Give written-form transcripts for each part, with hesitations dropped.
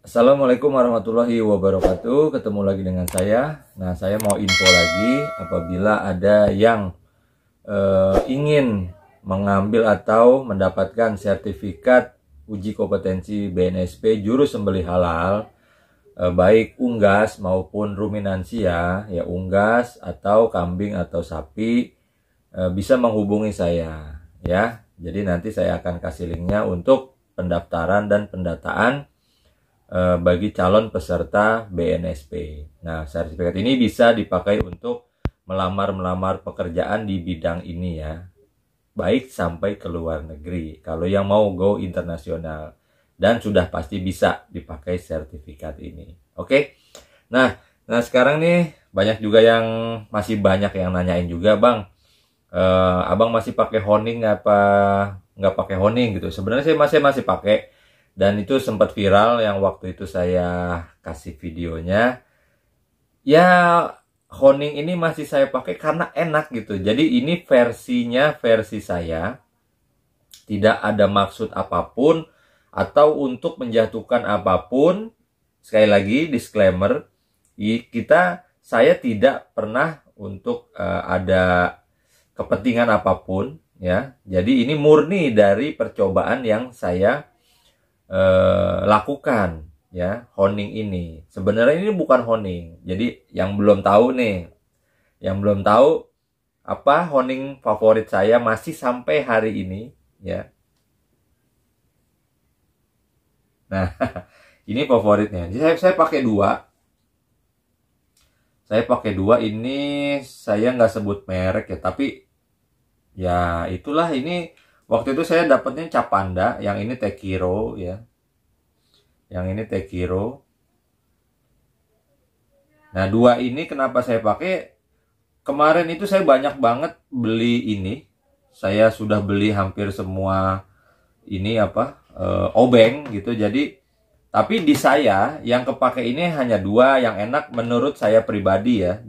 Assalamualaikum warahmatullahi wabarakatuh. Ketemu lagi dengan saya. Nah, saya mau info lagi apabila ada yang ingin mengambil atau mendapatkan sertifikat uji kompetensi BNSP juru sembelih halal, baik unggas maupun ruminansia, ya unggas atau kambing atau sapi, bisa menghubungi saya, ya. Jadi nanti saya akan kasih linknya untuk pendaftaran dan pendataan bagi calon peserta BNSP. Nah, sertifikat ini bisa dipakai untuk melamar pekerjaan di bidang ini ya. Baik sampai ke luar negeri. Kalau yang mau go internasional. Dan sudah pasti bisa dipakai sertifikat ini. Oke. Nah sekarang nih banyak juga yang masih banyak yang nanyain juga, Bang. Abang masih pakai honing apa nggak pakai honing gitu. Sebenarnya saya masih pakai. Dan itu sempat viral yang waktu itu saya kasih videonya. Ya, honing ini masih saya pakai karena enak gitu. Jadi ini versi saya. Tidak ada maksud apapun atau untuk menjatuhkan apapun. Sekali lagi disclaimer, saya tidak pernah untuk ada kepentingan apapun ya. Jadi ini murni dari percobaan yang saya lakukan ya. Honing ini sebenarnya ini bukan honing. Jadi yang belum tahu nih, apa honing favorit saya masih sampai hari ini ya. Nah ini favoritnya. Jadi saya pakai dua. Ini saya nggak sebut merek ya, tapi ya itulah. Ini waktu itu saya dapatnya Capanda, yang ini Tekiro ya. Yang ini Tekiro. Nah, dua ini kenapa saya pakai? Kemarin itu saya banyak banget beli ini. Saya sudah beli hampir semua ini obeng gitu. Tapi di saya yang kepake ini hanya dua yang enak menurut saya pribadi ya.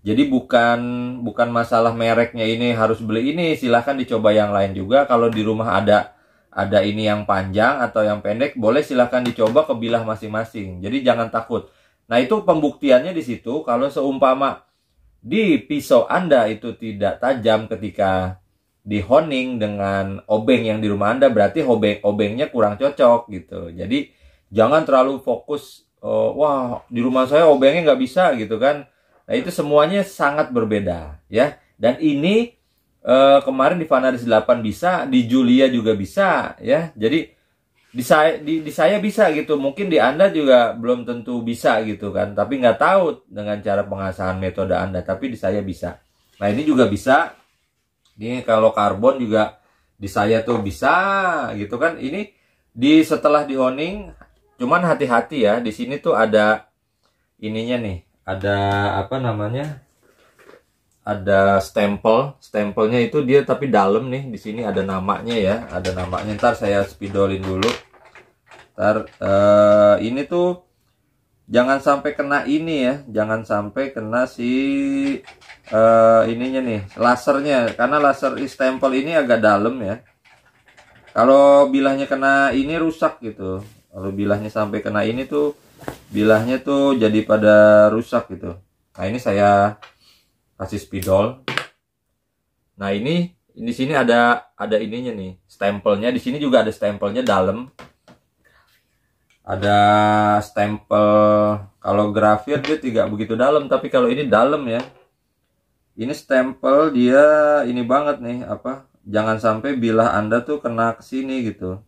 Jadi bukan masalah mereknya ini harus beli ini, silahkan dicoba yang lain juga. Kalau di rumah ada ini yang panjang atau yang pendek, boleh silahkan dicoba ke bilah masing-masing. Jadi jangan takut. Nah, itu pembuktiannya di situ. Kalau seumpama di pisau Anda itu tidak tajam ketika dihoning dengan obeng yang di rumah Anda, berarti obengnya kurang cocok gitu. Jadi jangan terlalu fokus, wah di rumah saya obengnya nggak bisa gitu kan. Nah, itu semuanya sangat berbeda ya. Dan ini kemarin di Fanaris 8 bisa, di Julia juga bisa ya. Jadi di saya bisa gitu. Mungkin di Anda juga belum tentu bisa gitu kan. Tapi nggak tahu dengan cara pengasahan metode Anda. Tapi di saya bisa. Nah, ini juga bisa. Ini kalau karbon juga di saya tuh bisa gitu kan. Ini setelah dihoning, cuman hati-hati ya. Di sini tuh ada ininya nih. Ada apa namanya? Ada stempelnya itu dia tapi dalam nih. Di sini ada namanya ya, ada namanya. Ntar saya spidolin dulu. Ntar ini tuh jangan sampai kena ini ya, jangan sampai kena si ininya nih, lasernya, karena laser stempel ini agak dalam ya. Kalau bilahnya kena ini rusak gitu. Kalau bilahnya sampai kena ini tuh bilahnya tuh jadi pada rusak gitu. Nah, ini saya kasih spidol. Nah, ini di sini ada ininya nih, stempelnya. Di sini juga ada stempelnya dalam. Ada stempel. Kalau grafir dia tidak begitu dalam, tapi kalau ini dalam ya. Ini stempel dia ini banget nih, jangan sampai bilah Anda tuh kena ke sini gitu.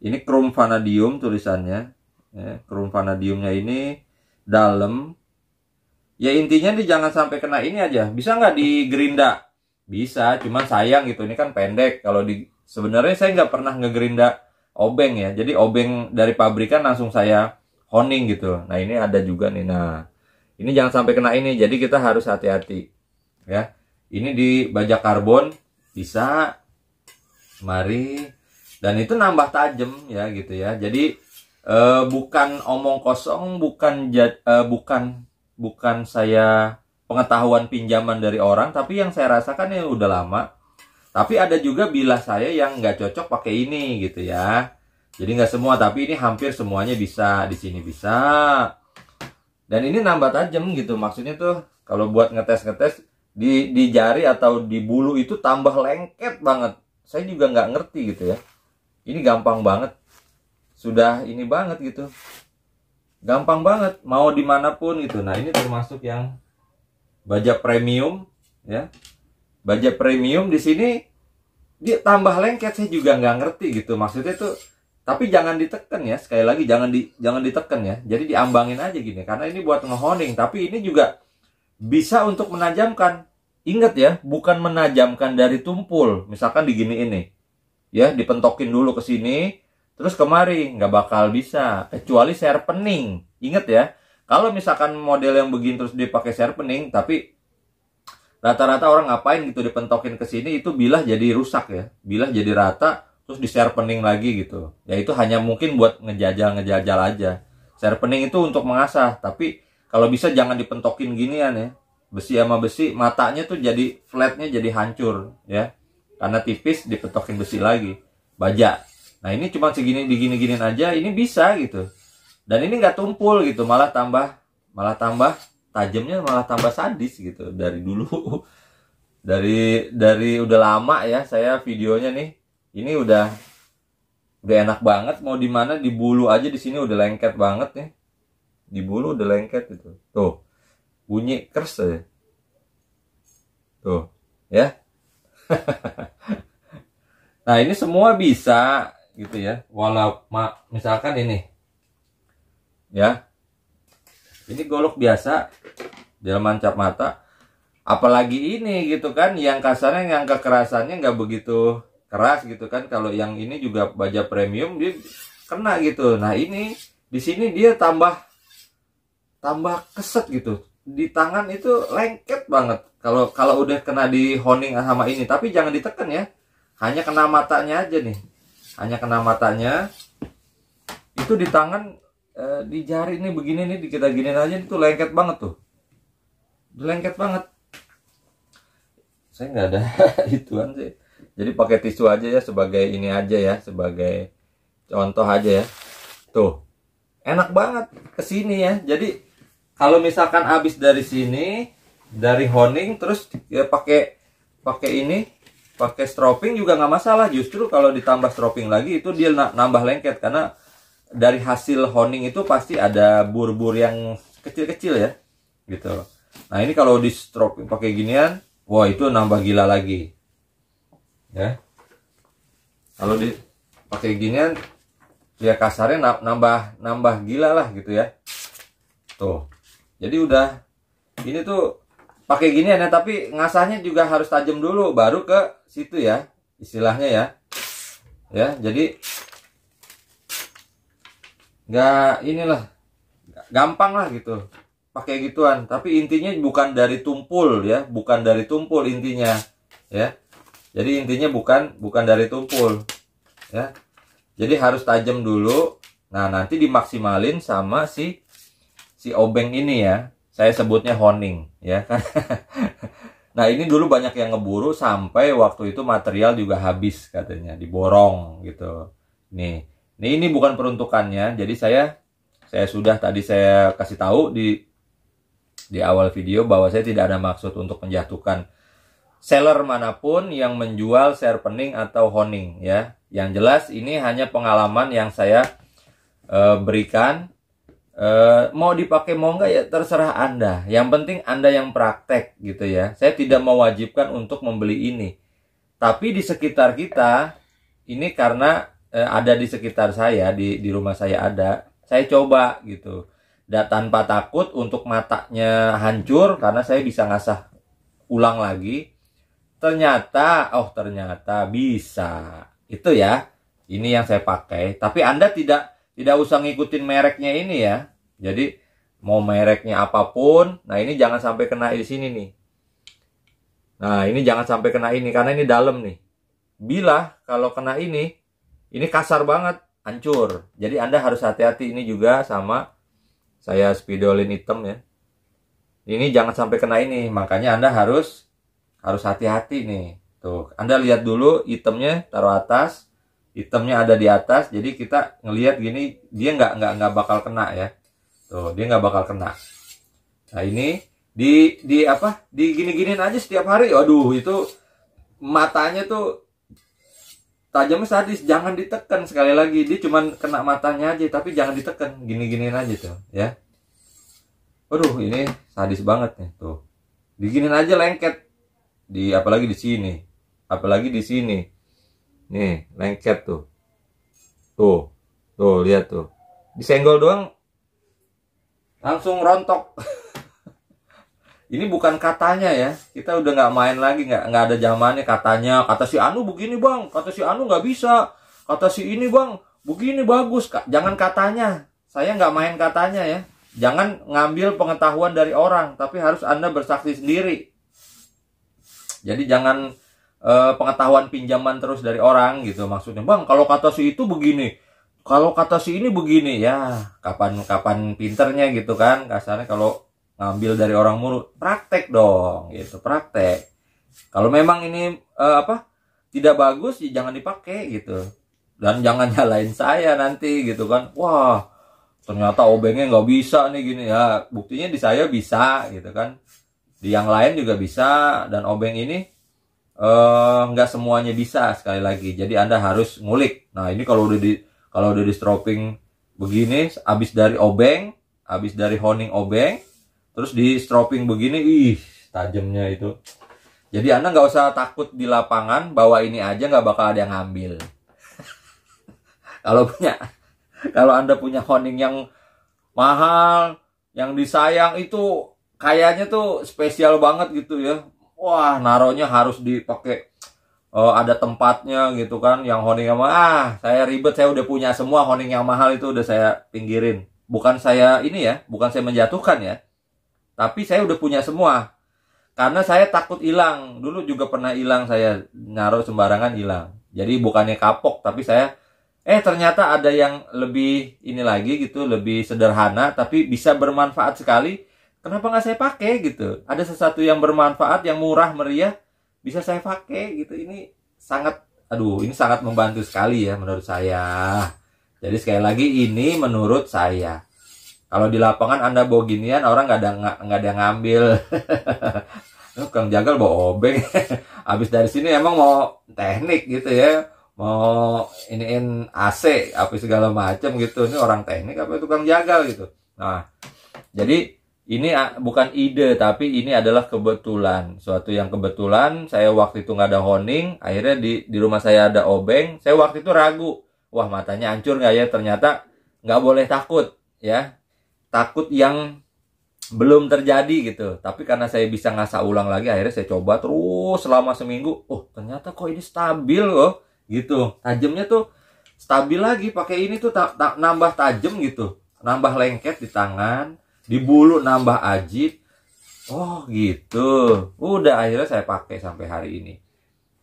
Ini chrome vanadium tulisannya. Ya, chrome vanadiumnya ini dalam. Ya intinya jangan sampai kena ini aja. Bisa nggak di gerinda? Bisa, cuman sayang gitu. Ini kan pendek. Kalau sebenarnya saya nggak pernah ngegerinda obeng ya. Jadi obeng dari pabrikan langsung saya honing gitu. Nah, ini ada juga nih. Nah, ini jangan sampai kena ini. Jadi kita harus hati-hati ya. Ini di bajak karbon bisa. Mari. Dan itu nambah tajam ya gitu ya. Jadi bukan omong kosong, bukan saya pengetahuan pinjaman dari orang, tapi yang saya rasakan ya udah lama. Tapi ada juga bilah saya yang nggak cocok pakai ini gitu ya. Jadi nggak semua, tapi ini hampir semuanya bisa. Di sini bisa. Dan ini nambah tajam gitu. Maksudnya tuh kalau buat ngetes-ngetes di jari atau di bulu itu tambah lengket banget. Saya juga nggak ngerti gitu ya. Ini gampang banget. Sudah ini banget gitu. Gampang banget. Mau dimanapun gitu. Nah ini termasuk yang baja premium ya. Baja premium di sini dia tambah lengket. Saya juga nggak ngerti gitu. Maksudnya tuh, tapi jangan ditekan ya. Sekali lagi jangan ditekan ya. Jadi diambangin aja gini. Karena ini buat ngehoning. Tapi ini juga bisa untuk menajamkan. Ingat ya, bukan menajamkan dari tumpul. Misalkan digini ini. Ya, dipentokin dulu ke sini, terus kemari. Nggak bakal bisa. Kecuali sharpening. Ingat ya, kalau misalkan model yang begini terus dipakai sharpening, tapi rata-rata orang ngapain gitu dipentokin ke sini, itu bilah jadi rusak ya. Bilah jadi rata, terus di sharpening lagi gitu. Ya itu hanya mungkin buat ngejajal aja. Sharpening itu untuk mengasah, tapi kalau bisa jangan dipentokin ginian ya. Besi sama besi, matanya tuh jadi flatnya jadi hancur ya. Karena tipis dipentokin besi lagi. Baja. Nah ini cuma segini digini-giniin aja, ini bisa gitu. Dan ini nggak tumpul gitu, malah tambah tajamnya, malah tambah sadis gitu dari dulu. dari udah lama ya saya videonya nih. Ini udah enak banget, mau di mana, di bulu aja di sini udah lengket banget nih. Di bulu udah lengket gitu. Tuh. Bunyi kers aja. Tuh, ya. Nah, ini semua bisa gitu ya. Walau misalkan ini. Ya. Ini golok biasa dalam mancap mata. Apalagi ini gitu kan, yang kasarnya, yang kekerasannya nggak begitu keras gitu kan. Kalau yang ini juga baja premium dia kena gitu. Nah, ini di sini dia tambah keset gitu. Di tangan itu lengket banget kalau udah kena di honing sama ini. Tapi jangan ditekan ya, hanya kena matanya aja nih, hanya kena matanya. Itu di tangan, di jari ini begini nih, kita giniin aja itu lengket banget tuh, lengket banget. Saya nggak ada ituan sih, jadi pakai tisu aja ya, sebagai ini aja ya, sebagai contoh aja ya. Tuh enak banget kesini ya. Jadi kalau misalkan habis dari sini, dari honing, terus ya pakai ini, pakai stropping juga nggak masalah. Justru kalau ditambah stropping lagi itu dia nambah lengket, karena dari hasil honing itu pasti ada bur-bur yang kecil-kecil ya, gitu. Nah ini kalau di stropping pakai ginian, wah itu nambah gila lagi, ya. Kalau dipakai ginian, ya kasarnya nambah gila lah gitu ya. Tuh. Jadi udah ini tuh pakai gini ya, tapi ngasahnya juga harus tajam dulu baru ke situ ya, istilahnya ya. Ya, jadi nggak inilah, gampang lah gitu pakai gituan. Tapi intinya bukan dari tumpul ya, bukan dari tumpul intinya ya. Jadi intinya bukan dari tumpul ya. Jadi harus tajam dulu. Nah, nanti dimaksimalin sama si obeng ini ya, saya sebutnya honing ya kan. Nah ini dulu banyak yang ngeburu sampai waktu itu material juga habis katanya, diborong gitu. Nih ini bukan peruntukannya. Jadi saya sudah tadi saya kasih tahu di awal video bahwa saya tidak ada maksud untuk menjatuhkan seller manapun yang menjual sharpening atau honing ya. Yang jelas ini hanya pengalaman yang saya berikan. Mau dipakai mau enggak ya terserah Anda. Yang penting Anda yang praktek gitu ya. Saya tidak mewajibkan untuk membeli ini. Tapi di sekitar kita ini karena ada di sekitar saya, di rumah saya ada. Saya coba gitu. Dan tanpa takut untuk matanya hancur, karena saya bisa ngasah ulang lagi. Ternyata bisa. Itu ya. Ini yang saya pakai. Tapi Anda tidak usah ngikutin mereknya ini ya. Jadi mau mereknya apapun, nah ini jangan sampai kena di sini nih. Nah ini jangan sampai kena ini, karena ini dalam nih. Bila kalau kena ini kasar banget, hancur. Jadi Anda harus hati-hati. Ini juga sama saya spidolin hitam ya. Ini jangan sampai kena ini, makanya Anda harus hati-hati nih. Tuh, Anda lihat dulu hitamnya, taruh atas. hitamnya ada di atas, jadi kita ngelihat gini dia nggak bakal kena ya. Tuh, dia nggak bakal kena. Nah, ini di apa? Digini-giniin aja setiap hari. Waduh, itu matanya tuh tajamnya sadis. Jangan ditekan, sekali lagi. Dia cuman kena matanya aja, tapi jangan ditekan. Gini-giniin aja tuh, ya. Waduh, ini sadis banget nih, tuh. Diginiin aja lengket. Apalagi di sini. Apalagi di sini. Nih, lengket tuh. Tuh. Tuh, lihat tuh. Disenggol doang langsung rontok. Ini bukan katanya ya, kita udah nggak main lagi, nggak ada zamannya katanya. Kata si Anu begini bang, kata si Anu nggak bisa, kata si ini bang begini bagus. Jangan katanya, saya nggak main katanya ya. Jangan ngambil pengetahuan dari orang, tapi harus Anda bersaksi sendiri. Jadi jangan pengetahuan pinjaman terus dari orang gitu. Maksudnya bang, kalau kata si itu begini, kalau kata si ini begini, ya kapan pinternya gitu kan. Kasarnya kalau ngambil dari orang mulu, praktek dong gitu, praktek. Kalau memang ini tidak bagus, ya jangan dipakai gitu. Dan jangan nyalain saya nanti gitu kan. Wah, ternyata obengnya nggak bisa nih gini ya. Buktinya di saya bisa gitu kan. Di yang lain juga bisa. Dan obeng ini nggak semuanya bisa, sekali lagi. Jadi Anda harus ngulik. Nah, ini kalau udah di stroping begini, habis dari obeng, habis dari honing obeng, terus di stroping begini, tajamnya itu. Jadi Anda nggak usah takut di lapangan, bawa ini aja nggak bakal ada yang ngambil. Kalau Anda punya honing yang mahal, yang disayang, itu kayaknya tuh spesial banget gitu ya. Wah, naruhnya harus dipakai, ada tempatnya gitu kan. Yang honing yang mahal, saya ribet, saya udah punya semua honing yang mahal itu udah saya pinggirin. Bukan saya ini ya, bukan saya menjatuhkan ya, tapi saya udah punya semua. Karena saya takut hilang. Dulu juga pernah hilang, saya naruh sembarangan hilang. Jadi bukannya kapok, tapi saya ternyata ada yang lebih ini lagi gitu, lebih sederhana tapi bisa bermanfaat sekali. Kenapa nggak saya pakai gitu? Ada sesuatu yang bermanfaat, yang murah meriah, bisa saya pakai gitu. Ini sangat membantu sekali ya menurut saya. Jadi sekali lagi, ini menurut saya. Kalau di lapangan Anda bawa ginian, orang nggak ada yang ngambil. Kang Jagal bawa obeng. Habis dari sini emang mau teknik gitu ya, mau iniin AC apa segala macam gitu. Ini orang teknik apa tukang jagal gitu. Nah, jadi ini bukan ide, tapi ini adalah kebetulan. Suatu yang kebetulan. Saya waktu itu nggak ada honing, akhirnya di rumah saya ada obeng. Saya waktu itu ragu, wah matanya hancur nggak ya? Ternyata nggak boleh takut ya. Takut yang belum terjadi gitu. Tapi karena saya bisa ngasah ulang lagi, akhirnya saya coba terus selama seminggu. Oh, ternyata kok ini stabil loh gitu. Tajamnya tuh stabil lagi. Pakai ini tuh nambah tajam gitu. Nambah lengket di tangan. Di bulu nambah ajib. Oh gitu. Udah, akhirnya saya pakai sampai hari ini.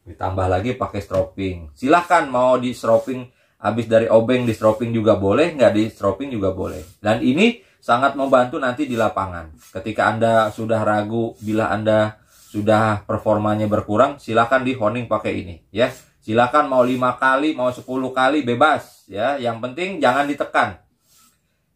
Ditambah lagi pakai stroping. Silahkan mau di stroping, habis dari obeng di stroping juga boleh, nggak di stroping juga boleh. Dan ini sangat membantu nanti di lapangan. Ketika Anda sudah ragu, bila Anda sudah performanya berkurang, silahkan di honing pakai ini ya. Silahkan mau 5 kali, mau 10 kali, bebas ya. Yang penting jangan ditekan.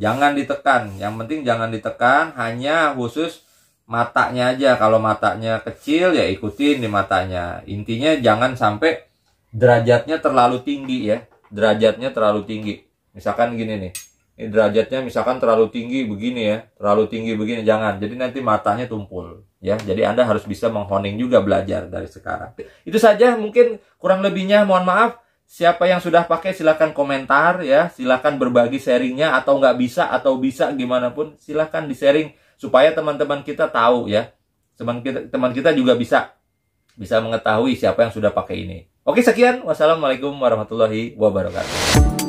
Jangan ditekan, yang penting jangan ditekan, hanya khusus matanya aja. Kalau matanya kecil ya ikutin di matanya. Intinya jangan sampai derajatnya terlalu tinggi ya. Derajatnya terlalu tinggi. Misalkan gini nih. Ini derajatnya misalkan terlalu tinggi begini ya. Terlalu tinggi begini, jangan. Jadi nanti matanya tumpul ya. Jadi Anda harus bisa menghoning juga, belajar dari sekarang. Itu saja, mungkin kurang lebihnya mohon maaf. Siapa yang sudah pakai silahkan komentar ya, silahkan berbagi sharingnya, atau nggak bisa atau bisa gimana pun silahkan di sharing supaya teman-teman kita tahu ya, teman kita juga bisa mengetahui siapa yang sudah pakai ini. Oke, sekian, wassalamualaikum warahmatullahi wabarakatuh.